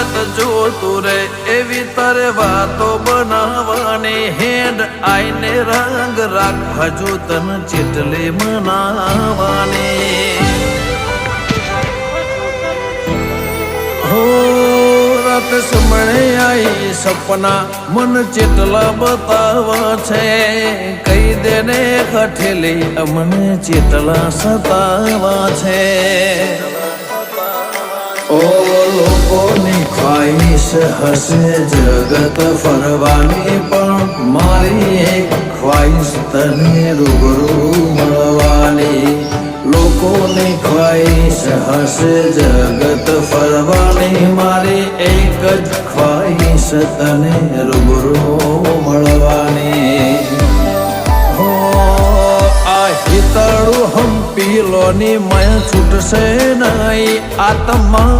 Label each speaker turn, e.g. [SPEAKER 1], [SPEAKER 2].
[SPEAKER 1] સ્વાગત જોતું રે એવી તારે વાતો બનાવવાની હેડ આઈને રંગ રાખ હજુ તન ચેટલી મનાવાની હો રાત સમણે આઈ સપના મન ચેટલા બતાવા છે કઈ દેને હઠેલી અમને ચેટલા સતાવા છે ઓ લોકોની ખ્વાહિશ હશે જગત ફરવાની પણ મારી એક ખ્વાહિશ તને રૂબરૂ મળવાની લોકોની ખ્વાહિશ હશે જગત ફરવાની મારી એક જ ખ્વાહિશ તને રૂબરૂ મળવાની હો આ હિતળું હમ પીલોની મય છૂટશે નહીં આત્મા